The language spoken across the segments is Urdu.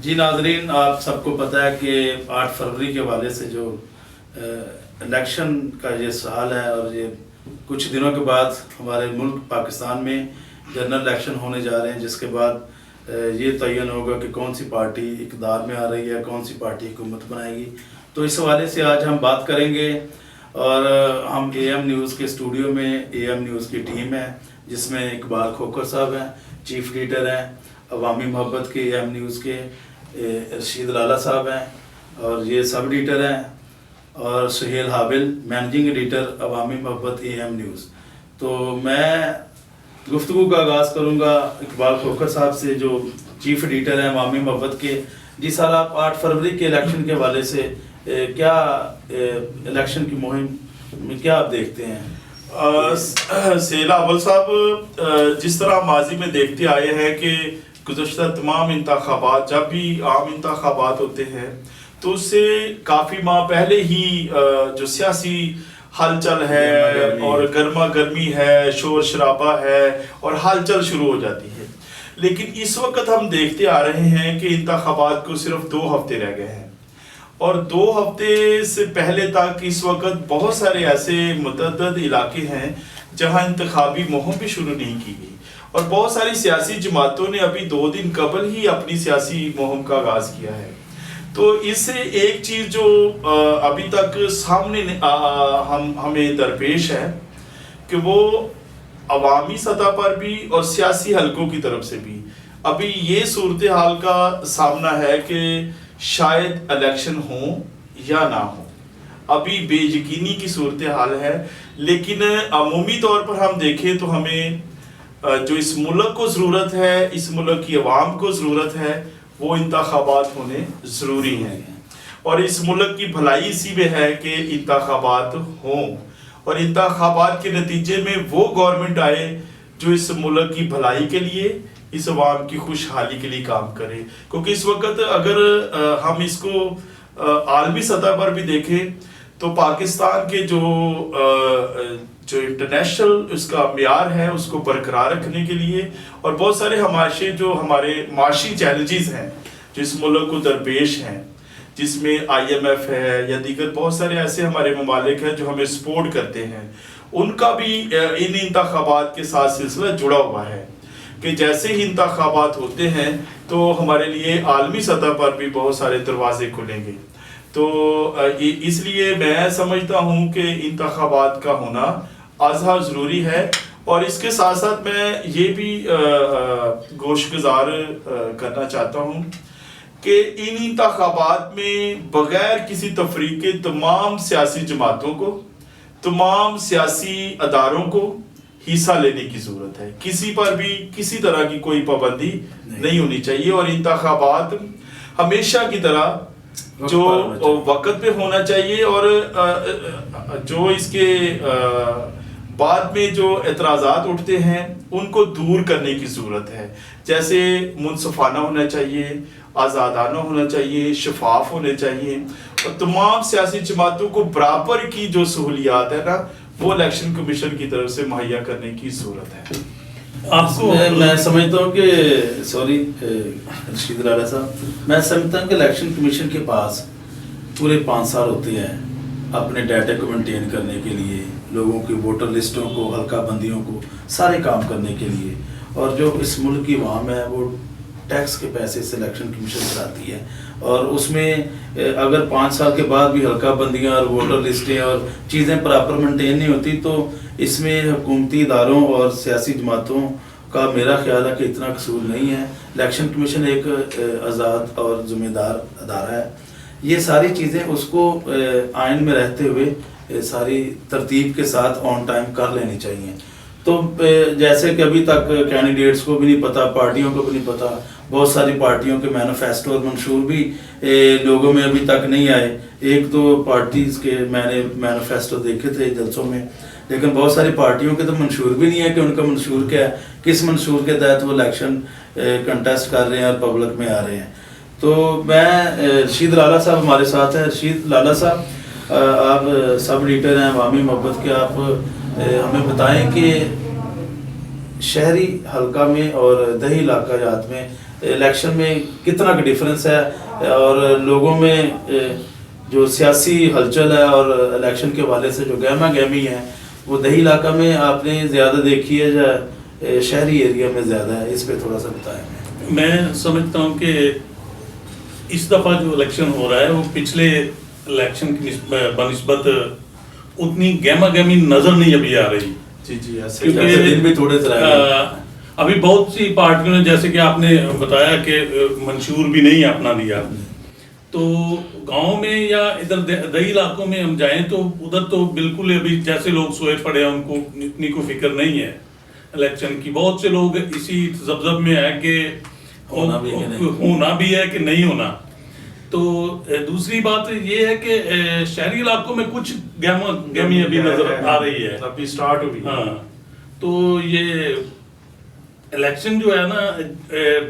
جی ناظرین، آپ سب کو پتہ ہے کہ 8 فروری کے حوالے سے جو الیکشن کا یہ سال ہے اور یہ کچھ دنوں کے بعد ہمارے ملک پاکستان میں جنرل الیکشن ہونے جا رہے ہیں، جس کے بعد یہ تعین ہوگا کہ کون سی پارٹی اقتدار میں آ رہی ہے، کون سی پارٹی حکومت بنائے گی۔ تو اس حوالے سے آج ہم بات کریں گے، اور ہم اے ایم نیوز کے اسٹوڈیو میں اے ایم نیوز کی ٹیم ہے، جس میں اقبال کھوکھر صاحب ہیں، چیف ایڈیٹر ہیں، عوامی محبت کے اے ایم نیوز کے رشید لالہ صاحب ہیں، اور یہ سب ایڈیٹر ہیں، اور سہیل حابل مینیجنگ ایڈیٹر عوامی محبت اے ایم نیوز۔ تو میں گفتگو کا آغاز کروں گا اقبال کھوکھر صاحب سے، جو چیف ایڈیٹر ہیں عوامی محبت کے۔ جی سر، آپ 8 فروری کے الیکشن کے حوالے سے کیا الیکشن کی مہم میں کیا آپ دیکھتے ہیں؟ سہیل حابل صاحب، جس طرح ماضی میں دیکھتے آئے ہیں کہ گزشتہ تمام انتخابات، جب بھی عام انتخابات ہوتے ہیں تو اس سے کافی ماہ پہلے ہی جو سیاسی ہلچل ہے اور گرما گرمی ہے، شور شرابہ ہے اور ہلچل شروع ہو جاتی ہے۔ لیکن اس وقت ہم دیکھتے آ رہے ہیں کہ انتخابات کو صرف 2 ہفتے رہ گئے ہیں، اور 2 ہفتے سے پہلے تک اس وقت بہت سارے ایسے متعدد علاقے ہیں جہاں انتخابی مہم بھی شروع نہیں کی گئی، اور بہت ساری سیاسی جماعتوں نے ابھی 2 دن قبل ہی اپنی سیاسی مہم کا آغاز کیا ہے۔ تو اس سے ایک چیز جو ابھی تک سامنے ہمیں درپیش ہے کہ وہ عوامی سطح پر بھی اور سیاسی حلقوں کی طرف سے بھی ابھی یہ صورتحال کا سامنا ہے کہ شاید الیکشن ہوں یا نہ ہوں۔ ابھی بے یقینی کی صورتحال ہے، لیکن عمومی طور پر ہم دیکھیں تو ہمیں جو اس ملک کو ضرورت ہے، اس ملک کی عوام کو ضرورت ہے، وہ انتخابات ہونے ضروری ہیں، اور اس ملک کی بھلائی اسی میں ہے کہ انتخابات ہوں، اور انتخابات کے نتیجے میں وہ گورنمنٹ آئے جو اس ملک کی بھلائی کے لیے، اس عوام کی خوشحالی کے لیے کام کرے۔ کیونکہ اس وقت اگر ہم اس کو عالمی سطح پر بھی دیکھیں تو پاکستان کے جو انٹرنیشنل اس کا معیار ہے، اس کو برقرار رکھنے کے لیے، اور بہت سارے ہمارے معاشی چیلنجز ہیں جو اس ملک کو درپیش ہیں، جس میں آئی ایم ایف ہے یا دیگر بہت سارے ایسے ہمارے ممالک ہیں جو ہمیں سپورٹ کرتے ہیں، ان کا بھی ان انتخابات کے ساتھ سلسلہ جڑا ہوا ہے کہ جیسے ہی انتخابات ہوتے ہیں تو ہمارے لیے عالمی سطح پر بھی بہت سارے دروازے کھلیں گے۔ تو اس لیے میں سمجھتا ہوں کہ انتخابات کا ہونا ازحد ضروری ہے، اور اس کے ساتھ ساتھ میں یہ بھی گوشگزار کرنا چاہتا ہوں کہ ان انتخابات میں بغیر کسی تفریق کے تمام سیاسی جماعتوں کو، تمام سیاسی اداروں کو حصہ لینے کی ضرورت ہے۔ کسی پر بھی کسی طرح کی کوئی پابندی نہیں ہونی چاہیے، اور انتخابات ہمیشہ کی طرح جو وقت پہ ہونا چاہیے، اور جو اس کے بعد میں جو اعتراضات اٹھتے ہیں ان کو دور کرنے کی ضرورت ہے، جیسے منصفانہ ہونا چاہیے، آزادانہ ہونا چاہیے، شفاف ہونے چاہیے، اور تمام سیاسی جماعتوں کو برابر کی جو سہولیات ہے نا، وہ الیکشن کمیشن کی طرف سے مہیا کرنے کی ضرورت ہے۔ آپ کو میں سمجھتا ہوں کہ رشید لالہ صاحب، میں سمجھتا ہوں کہ الیکشن کمیشن کے پاس پورے 5 سال ہوتے ہیں اپنے ڈیٹا کو مینٹین کرنے کے لیے، لوگوں کی ووٹر لسٹوں کو، حلقہ بندیوں کو، سارے کام کرنے کے لیے، اور جو اس ملک کی عوام ہے وہ ٹیکس کے پیسے سے الیکشن کمیشن چلاتی ہے، اور اس میں اگر 5 سال کے بعد بھی حلقہ بندیاں اور ووٹر لسٹیں اور چیزیں پراپر مینٹین نہیں ہوتی، تو اس میں حکومتی اداروں اور سیاسی جماعتوں کا میرا خیال ہے کہ اتنا قصور نہیں ہے۔ الیکشن کمیشن ایک آزاد اور ذمہ دار ادارہ ہے، یہ ساری چیزیں اس کو آئین میں رہتے ہوئے ساری ترتیب کے ساتھ آن ٹائم کر لینی چاہیے۔ تو جیسے کہ ابھی تک کینڈیڈیٹس کو بھی نہیں پتہ، پارٹیوں کو بھی نہیں پتہ، بہت ساری پارٹیوں کے مینیفیسٹو اور منشور بھی لوگوں میں ابھی تک نہیں آئے۔ ایک تو پارٹیز کے میں نے مینیفیسٹو دیکھے تھے جلسوں میں، لیکن بہت ساری پارٹیوں کے تو منشور بھی نہیں ہے کہ ان کا منشور کیا ہے، کس منشور کے تحت وہ الیکشن کنٹیسٹ کر رہے ہیں اور پبلک میں آ رہے ہیں۔ تو میں رشید لالہ صاحب ہمارے ساتھ ہیں۔ رشید لالہ صاحب، آپ سب ایڈیٹر ہیں عوامی محبت کے، آپ ہمیں بتائیں کہ شہری حلقہ میں اور دیہی علاقہ جات میں الیکشن میں کتنا کا ڈیفرنس ہے، اور لوگوں میں جو سیاسی ہلچل ہے اور الیکشن کے حوالے سے جو گہما گہمی ہے وہ دیہی علاقہ میں آپ نے زیادہ دیکھی ہے یا شہری ایریا میں زیادہ ہے؟ اس پہ تھوڑا سا بتائیں۔ میں سمجھتا ہوں کہ اس دفعہ جو الیکشن ہو رہا ہے وہ پچھلے الیکشن کی بنسبت اتنی گہما گہمی نظر نہیں ابھی آ رہی، جی جی کیونکہ دن بھی تھوڑے سے رہ گئے۔ ابھی بہت سی پارٹیوں نے، جیسے کہ آپ نے بتایا کہ منشور بھی نہیں اپنا لیا، تو گاؤں میں یا ادھر دیہی علاقوں میں ہم جائیں تو ادھر تو بالکل ابھی جیسے لوگ سوئے پڑے ہیں، ان کو اتنی کوئی فکر نہیں ہے الیکشن کی۔ بہت سے لوگ اسی ذبذب میں ہے کہ ہونا بھی ہے کہ نہیں ہونا۔ تو دوسری بات یہ ہے کہ شہری علاقوں میں کچھ گہما گہمی ابھی نظر آ رہی ہے، ابھی سٹارٹ ہوئی۔ ہاں، تو یہ الیکشن جو ہے نا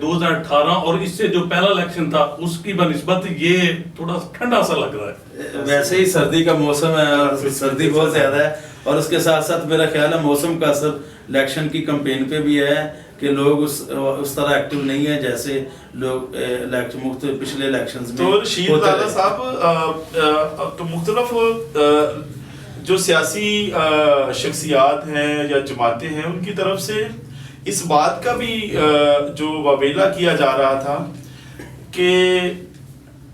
2018 اور اس سے جو پہلا الیکشن تھا اس کی بنسبت یہ تھوڑا ٹھنڈا سا لگ رہا ہے۔ ویسے ہی سردی کا موسم ہے اور سردی بہت زیادہ ہے، اور اس کے ساتھ ساتھ میرا خیال ہے موسم کا اثر الیکشن کی کمپین پہ بھی ہے کہ لوگ اس طرح ایکٹیو نہیں ہیں جیسے لوگ مختلف پچھلے الیکشنز میں تو رشید لالا صاحب، تو مختلف جو سیاسی شخصیات ہیں یا جماعتیں ہیں ان کی طرف سے اس بات کا بھی جو وابیلا کیا جا رہا تھا کہ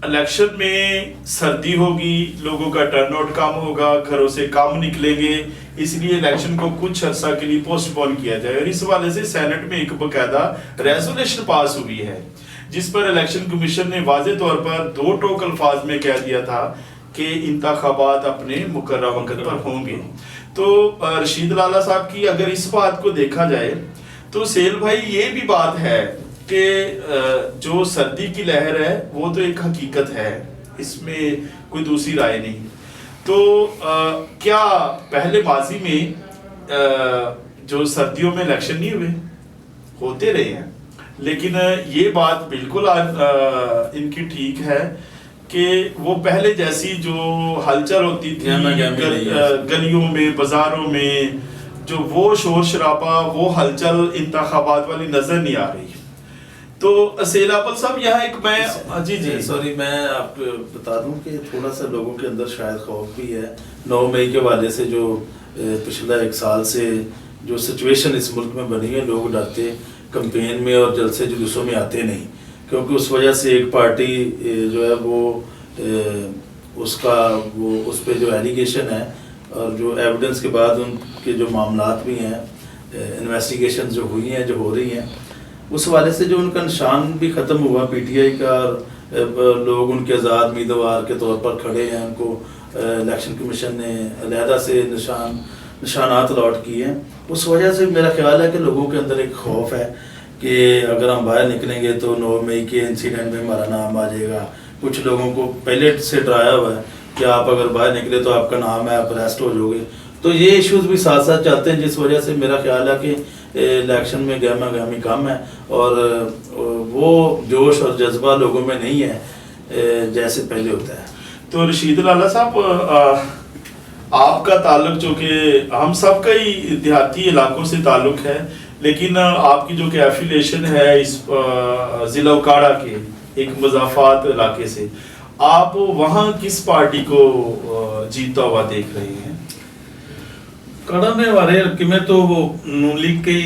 الیکشن میں سردی ہوگی، لوگوں کا ٹرن آؤٹ کم ہوگا، گھروں سے کم نکلیں گے، اس لیے الیکشن کو کچھ عرصہ کے لیے پوسٹ پون کیا جائے، اور اس حوالے سے سینٹ میں ایک باقاعدہ ریزولوشن پاس ہوئی ہے جس پر الیکشن کمیشن نے واضح طور پر 2 ٹوک الفاظ میں کہہ دیا تھا کہ انتخابات اپنے مقررہ وقت پر ہوں گے۔ تو رشید لالا صاحب کی اگر اس بات کو دیکھا جائے تو سیل بھائی یہ بھی بات ہے کہ جو سردی کی لہر ہے وہ تو ایک حقیقت ہے، اس میں کوئی دوسری رائے نہیں۔ تو کیا پہلے ماضی میں جو سردیوں میں الیکشن نہیں ہوتے رہے ہیں، لیکن یہ بات بالکل ان کی ٹھیک ہے کہ وہ پہلے جیسی جو ہلچل ہوتی تھی گلیوں میں، بازاروں میں، جو وہ شور شرابہ، وہ ہلچل انتخابات والی نظر نہیں آ رہی۔ تو سیل اپل صاحب یہاں ایک میں جی سوری میں آپ کو بتا دوں کہ تھوڑا سا لوگوں کے اندر شاید خوف بھی ہے 9 مئی کے حوالے سے، جو پچھلا 1 سال سے جو سچویشن اس ملک میں بنی ہے، لوگ ڈرتے کمپین میں اور جلسے جلوسوں میں آتے نہیں، کیونکہ اس وجہ سے ایک پارٹی جو ہے وہ اس پہ جو ایلیگیشن ہے اور جو ایویڈنس کے بعد ان کے جو معاملات بھی ہیں، انویسٹیگیشن جو ہوئی ہیں، جو ہو رہی ہیں، اس حوالے سے جو ان کا نشان بھی ختم ہوا پی ٹی آئی کا، اور لوگ ان کے آزاد امیدوار کے طور پر کھڑے ہیں، ان کو الیکشن کمیشن نے علیحدہ سے نشانات الاٹ کیے ہیں۔ اس وجہ سے میرا خیال ہے کہ لوگوں کے اندر ایک خوف ہے کہ اگر ہم باہر نکلیں گے تو 9 مئی کے انسیڈنٹ میں ہمارا نام آ جائے گا۔ کچھ لوگوں کو پہلے سے ڈرایا ہوا ہے کہ آپ اگر باہر نکلے تو آپ کا نام ہے، آپ اریسٹ ہو جاؤ گے۔ تو یہ ایشوز بھی ساتھ ساتھ چلتے ہیں، جس وجہ سے میرا خیال ہے کہ الیکشن میں گہما گہمی کم ہے اور وہ جوش اور جذبہ لوگوں میں نہیں ہے جیسے پہلے ہوتا ہے۔ تو رشید لالا صاحب، آپ کا تعلق جو کہ ہم سب کا ہی دیہاتی علاقوں سے تعلق ہے، لیکن آپ کی جو کہ ایفیلیشن ہے اس ضلع اکاڑا کے ایک مضافات علاقے سے، آپ وہاں کس پارٹی کو جیتا ہوا دیکھ رہے ہیں؟ کڑا میں ہمارے علاقے میں تو وہ نون لیگ کے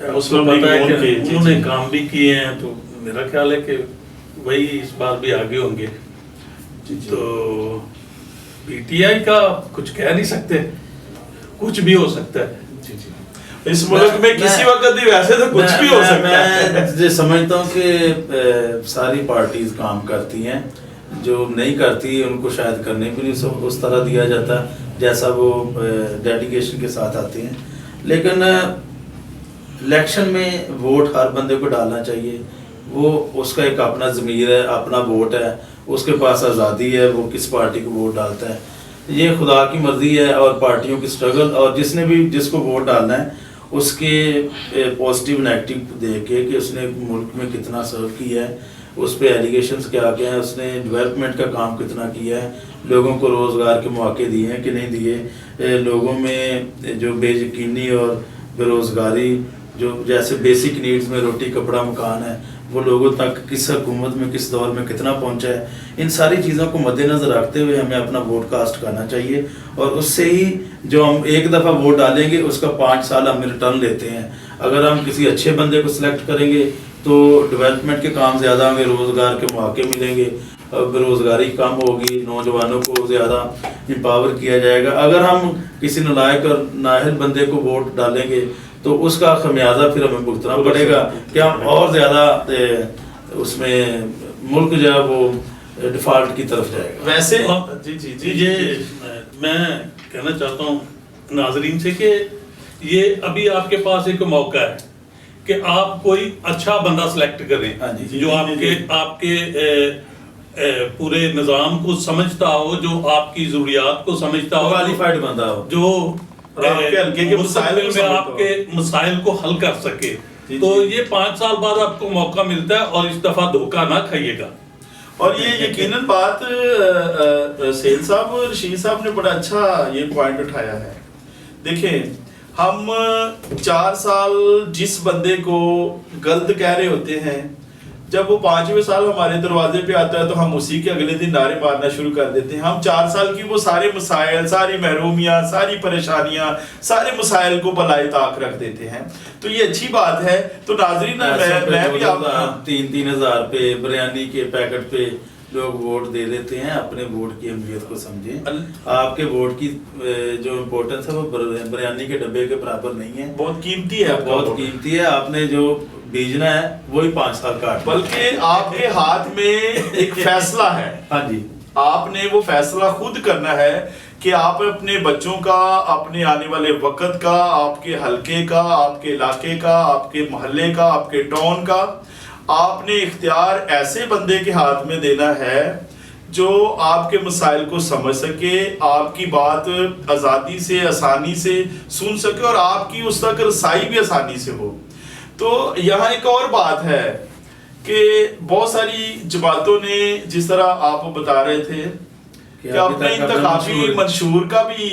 انہوں نے کام بھی کیے ہیں، تو میرا خیال ہے کہ وہی اس بار بھی آگے ہوں گے۔ تو پی ٹی آئی کا کچھ کہہ نہیں سکتے، کچھ بھی ہو سکتا ہے۔ اس ملک میں کسی وقت بھی ویسے تو کچھ بھی ہو سکتا ہے۔ میں سمجھتا ہوں کہ ساری پارٹیز کام کرتی ہیں، جو نہیں کرتی ان کو شاید کرنے بھی نہیں اس طرح دیا جاتا جیسا وہ ڈیڈیکیشن کے ساتھ آتے ہیں، لیکن الیکشن میں ووٹ ہر بندے کو ڈالنا چاہیے، وہ اس کا ایک اپنا ضمیر ہے، اپنا ووٹ ہے، اس کے پاس آزادی ہے وہ کس پارٹی کو ووٹ ڈالتا ہے، یہ خدا کی مرضی ہے اور پارٹیوں کی سٹرگل، اور جس نے بھی جس کو ووٹ ڈالنا ہے اس کے پازیٹیو نیگیٹو دیکھ کے کہ اس نے ملک میں کتنا سرو کیا ہے، اس پہ ایلیگیشنز کیا کیا ہیں، اس نے ڈیولپمنٹ کا کام کتنا کیا ہے، لوگوں کو روزگار کے مواقع دیے ہیں کہ نہیں دیے، لوگوں میں جو بے یقینی اور بے روزگاری جو جیسے بیسک نیڈز میں روٹی کپڑا مکان ہے وہ لوگوں تک کس حکومت میں کس دور میں کتنا پہنچا ہے، ان ساری چیزوں کو مد نظر رکھتے ہوئے ہمیں اپنا ووٹ کاسٹ کرنا چاہیے، اور اس سے ہی جو ہم ایک دفعہ ووٹ ڈالیں گے اس کا 5 سال ہم ریٹرن لیتے ہیں۔ اگر ہم کسی اچھے بندے کو سلیکٹ کریں گے تو ڈیولپمنٹ کے کام زیادہ ہوں گے، روزگار کے مواقع ملیں گے، بے روزگاری کم ہوگی، نوجوانوں کو زیادہ امپاور کیا جائے گا۔ اگر ہم کسی نالائق اور نااہل بندے کو ووٹ ڈالیں گے تو اس کا خمیازہ پھر ہمیں بھگتنا پڑے گا کہ ہم اور زیادہ اس میں ملک جو ہے وہ ڈیفالٹ کی طرف جائے گا۔ ویسے یہ میں کہنا چاہتا ہوں ناظرین سے کہ یہ ابھی آپ کے پاس ایک موقع ہے کہ آپ کوئی اچھا بندہ سلیکٹ کریں جو آپ کے پورے نظام کو سمجھتا ہو، جو آپ کی ضروریات کو سمجھتا ہو، کوالیفائڈ بندہ ہو، جو مستقبل میں آپ کے مسائل کو حل کر سکے۔ تو یہ 5 سال بعد آپ کو موقع ملتا ہے اور اس دفعہ دھوکہ نہ کھائیے گا۔ اور یہ یقیناً بات سہیل صاحب اور رشید صاحب نے بڑا اچھا یہ پوائنٹ اٹھایا ہے۔ دیکھیں ہم 4 سال جس بندے کو غلط کہہ رہے ہوتے ہیں، جب وہ 5ویں سال ہمارے دروازے پہ آتا ہے تو ہم اسی کے اگلے دن نعرے مارنا شروع کر دیتے ہیں۔ ہم 4 سال کی وہ سارے مسائل، ساری محرومیاں، ساری پریشانیاں، سارے مسائل کو بالائے طاق رکھ دیتے ہیں، تو یہ اچھی بات ہے۔ تو ناظرین میں بھی آپ 3-3 ہزار پہ بریانی کے پیکٹ پہ لوگ ووٹ دے دیتے ہیں۔ اپنے ووٹ کی اہمیت کو سمجھیں، آپ کے ووٹ کی جو امپورٹنس ہے وہ بریانی کے ڈبے کے برابر نہیں ہے، بہت قیمتی ہے، بہت قیمتی ہے۔ آپ نے جو بیجنا ہے وہی 5 سال کاٹ، بلکہ آپ کے ہاتھ میں ایک فیصلہ ہے۔ ہاں جی، آپ نے وہ فیصلہ خود کرنا ہے کہ آپ اپنے بچوں کا، اپنے آنے والے وقت کا، آپ کے حلقے کا، آپ کے علاقے کا، آپ کے محلے کا، آپ کے ٹاؤن کا، آپ نے اختیار ایسے بندے کے ہاتھ میں دینا ہے جو آپ کے مسائل کو سمجھ سکے، آپ کی بات آزادی سے، آسانی سے سن سکے، اور آپ کی اس تک رسائی بھی آسانی سے ہو۔ تو یہاں ایک اور بات ہے کہ بہت ساری جماعتوں نے، جس طرح آپ بتا رہے تھے کہ اپنے انتخابی منشور کا بھی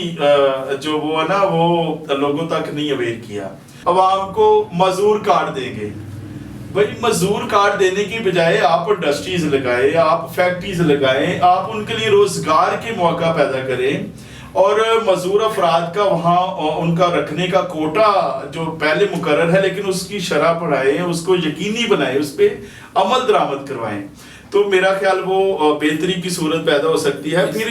جو وہ ہے نا وہ لوگوں تک نہیں اویئر کیا۔ عوام کو مزدور کارڈ دیں گے، بھائی مزدور کارڈ دینے کی بجائے آپ انڈسٹریز لگائیں، آپ فیکٹریز لگائیں، آپ ان کے لیے روزگار کے موقع پیدا کریں، اور مزدور افراد کا وہاں ان کا رکھنے کا کوٹا جو پہلے مقرر ہے لیکن اس کی شرح بڑھائیں، اس کو یقینی بنائیں، اس پہ عمل درآمد کروائیں، تو میرا خیال وہ بہتری کی صورت پیدا ہو سکتی ہے۔ پھر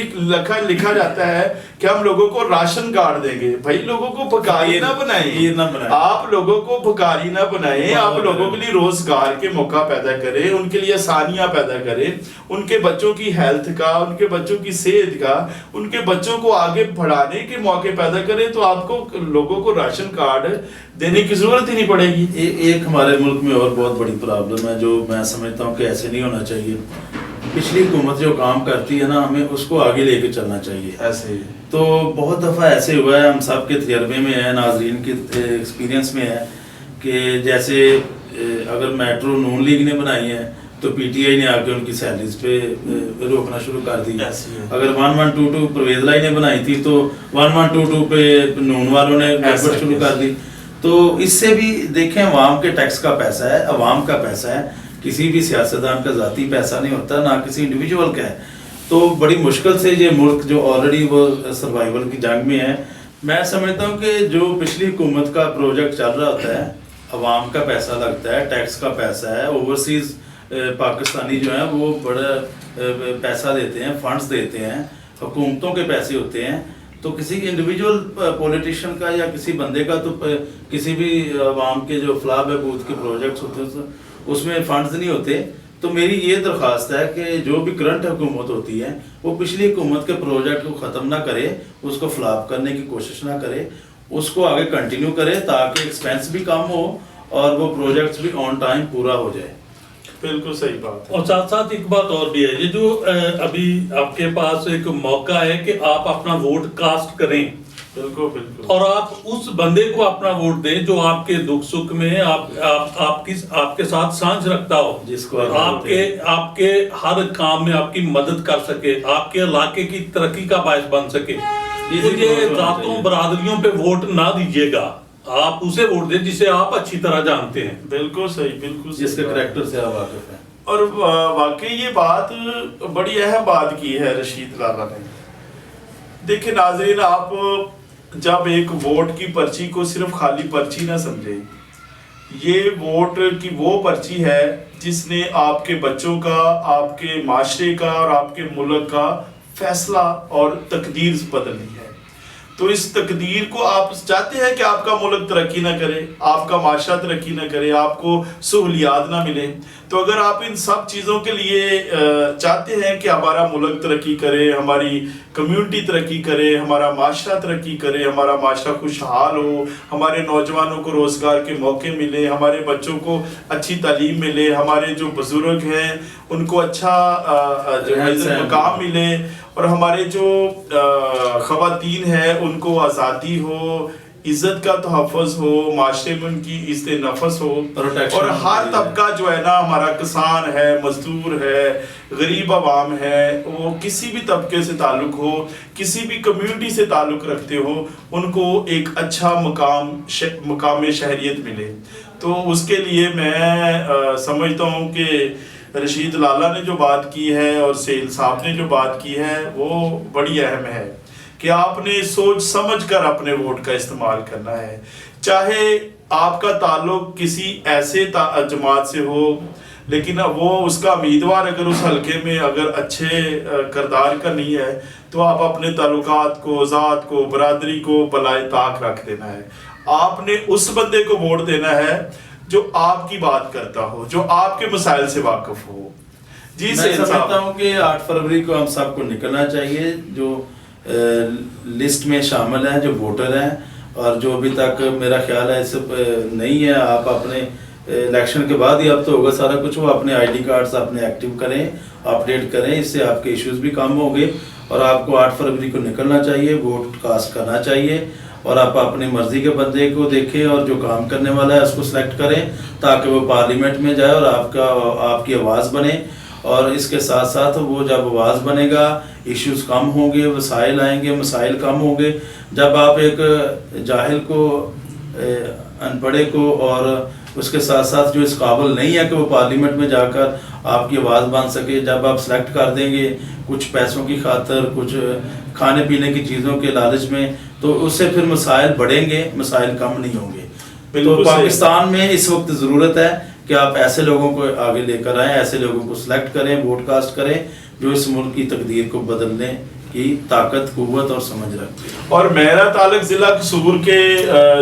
لکھا جاتا ہے کہ ہم لوگوں کو راشن کارڈ دیں گے، بھائی لوگوں کو بھکاری نہ بنائیں، آپ لوگوں کو بھکاری نہ بنائیں، آپ لوگوں کے لیے روزگار کے موقع پیدا کریں، ان کے لیے آسانیاں پیدا کریں، ان کے بچوں کی ہیلتھ کا، ان کے بچوں کی صحت کا، ان کے بچوں کو آگے بڑھانے کے موقع پیدا کریں، تو آپ کو لوگوں کو راشن کارڈ دینے کی ضرورت ہی نہیں پڑے گی۔ ایک ہمارے ملک میں اور بہت بڑی پرابلم ہے جو میں سمجھتا ہوں کہ ایسے نہیں ہونا چاہیے۔ پچھلی حکومت جو کام کرتی ہے نا، ہمیں اس کو آگے لے کے چلنا چاہیے۔ ایسے تو بہت دفعہ ایسے ہوا ہے، ہم سب کے تجربے میں ہے، ناظرین کے ایکسپیرینس میں ہے، کہ جیسے اگر میٹرو نون لیگ نے بنائی ہے تو پی ٹی آئی نے آ کے ان کی سیلریز پہ روکنا شروع کر دی۔ اگر 1122 پرویز لائی نے بنائی تھی تو 1122 پہ نون والوں نے گڑبڑ شروع کر دی۔ تو اس سے بھی دیکھیں، عوام کے ٹیکس کا پیسہ ہے، عوام کا پیسہ ہے، کسی بھی سیاستدان کا ذاتی پیسہ نہیں ہوتا، نہ کسی انڈیویجول کا ہے۔ تو بڑی مشکل سے یہ ملک جو آلریڈی وہ سروائیول کی جنگ میں ہے، میں سمجھتا ہوں کہ جو پچھلی حکومت کا پروجیکٹ چل رہا ہوتا ہے، عوام کا پیسہ لگتا ہے، ٹیکس کا پیسہ ہے، اوورسیز پاکستانی جو ہیں وہ بڑا پیسہ دیتے ہیں، فنڈز دیتے ہیں، حکومتوں کے پیسے ہوتے ہیں، تو کسی انڈیویجول پولیٹیشین کا یا کسی بندے کا تو کسی بھی عوام کے جو فلاح بہبود کے پروجیکٹس ہوتے ہیں اس میں فنڈز نہیں ہوتے۔ تو میری یہ درخواست ہے کہ جو بھی کرنٹ حکومت ہوتی ہے وہ پچھلی حکومت کے پروجیکٹ کو ختم نہ کرے، اس کو فلاپ کرنے کی کوشش نہ کرے، اس کو آگے کنٹینیو کرے تاکہ ایکسپینس بھی کم ہو اور وہ پروجیکٹس بھی آن ٹائم پورا ہو جائے۔ بالکل صحیح بات ہے۔ اور ساتھ ساتھ ایک بات اور بھی ہے، یہ جو ابھی آپ کے پاس ایک موقع ہے کہ آپ اپنا ووٹ کاسٹ کریں، بالکل بالکل، اور آپ اس بندے کو اپنا ووٹ دیں جو آپ کے دکھ سکھ میں آپ کے ساتھ سانجھ رکھتا ہو، جس کو آپ کے ہر کام میں آپ کی مدد کر سکے، آپ کے علاقے کی ترقی کا باعث بن سکے۔ یہ ذاتوں برادریوں پہ ووٹ نہ دیجیے گا، آپ اسے ووٹ دیں جسے آپ اچھی طرح جانتے ہیں. بالکل صحیح، بالکل جس کے صحیح. کریکٹر سے آپ واقف ہیں. اور واقعی یہ بات بڑی اہم بات کی ہے رشید لالا نے. دیکھیں ناظرین، آپ جب ایک ووٹ کی پرچی کو صرف خالی پرچی نہ سمجھیں، یہ ووٹ کی وہ پرچی ہے جس نے آپ کے بچوں کا، آپ کے معاشرے کا اور آپ کے ملک کا فیصلہ اور تقدیر بدلنی ہے. تو اس تقدیر کو آپ چاہتے ہیں کہ آپ کا ملک ترقی نہ کرے، آپ کا معاشرہ ترقی نہ کرے، آپ کو سہولیات نہ ملے. تو اگر آپ ان سب چیزوں کے لیے چاہتے ہیں کہ ہمارا ملک ترقی کرے، ہماری کمیونٹی ترقی کرے، ہمارا معاشرہ ترقی کرے، ہمارا معاشرہ خوشحال ہو، ہمارے نوجوانوں کو روزگار کے موقع ملے، ہمارے بچوں کو اچھی تعلیم ملے، ہمارے جو بزرگ ہیں ان کو اچھا جو ہے مقام ملے، اور ہمارے جو خواتین ہیں ان کو آزادی ہو، عزت کا تحفظ ہو، معاشرے میں ان کی عزت نفس ہو، اور ہر طبقہ جو ہے نا، ہمارا کسان ہے، مزدور ہے، غریب عوام ہے، وہ کسی بھی طبقے سے تعلق ہو، کسی بھی کمیونٹی سے تعلق رکھتے ہو، ان کو ایک اچھا مقام شہریت ملے. تو اس کے لیے میں سمجھتا ہوں کہ رشید لالا نے جو بات کی ہے اور سہیل صاحب نے جو بات کی ہے وہ بڑی اہم ہے کہ آپ نے سوچ سمجھ کر اپنے ووٹ کا استعمال کرنا ہے. چاہے آپ کا تعلق کسی ایسے جماعت سے ہو، لیکن وہ اس کا امیدوار اگر اس حلقے میں اگر اچھے کردار کا نہیں ہے تو آپ اپنے تعلقات کو، ذات کو، برادری کو بالائے طاق رکھ دینا ہے. آپ نے اس بندے کو ووٹ دینا ہے جو آپ کی بات کرتا ہو، جو آپ کے مسائل سے واقف ہو. جی میں سمجھتا ہوں کہ 8 فروری کو ہم سب کو نکلنا چاہیے، جو لسٹ میں شامل ہیں، جو ووٹر ہیں، اور جو ابھی تک میرا خیال ہے اس نہیں ہے، آپ اپنے الیکشن کے بعد ہی اب تو ہوگا سارا کچھ، وہ اپنے آئی ڈی کارڈز اپنے ایکٹیو کریں، اپڈیٹ کریں، اس سے آپ کے ایشوز بھی کم ہوں گے. اور آپ کو 8 فروری کو نکلنا چاہیے، ووٹ کاسٹ کرنا چاہیے، اور آپ اپنی مرضی کے بندے کو دیکھیں اور جو کام کرنے والا ہے اس کو سلیکٹ کریں تاکہ وہ پارلیمنٹ میں جائے اور آپ کی آواز بنے. اور اس کے ساتھ ساتھ وہ جب آواز بنے گا، ایشوز کم ہوں گے، وسائل آئیں گے، مسائل کم ہوں گے. جب آپ ایک جاہل کو، ان پڑھے کو، اور اس کے ساتھ ساتھ جو اس قابل نہیں ہے کہ وہ پارلیمنٹ میں جا کر آپ کی آواز بن سکے، جب آپ سلیکٹ کر دیں گے کچھ پیسوں کی خاطر، کچھ کھانے پینے کی چیزوں کے لالچ میں، تو اس سے پھر مسائل بڑھیں گے، مسائل کم نہیں ہوں گے. تو پاکستان میں اس وقت ضرورت ہے کہ آپ ایسے لوگوں کو آگے لے کر آئیں، ایسے لوگوں کو سلیکٹ کریں، ووٹ کاسٹ کریں جو اس ملک کی تقدیر کو بدلنے کی طاقت، قوت اور سمجھ رکھتے ہیں. اور میرا تعلق ضلع قصور کے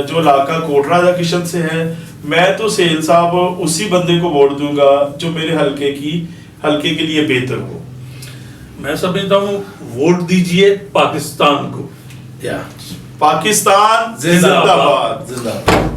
جو علاقہ کوٹ راجہ کشن سے ہے، میں تو سہیل صاحب اسی بندے کو ووٹ دوں گا جو میرے حلقے کے لیے بہتر ہو. میں سمجھتا ہوں ووٹ دیجئے پاکستان کو. پاکستان زندہ باد.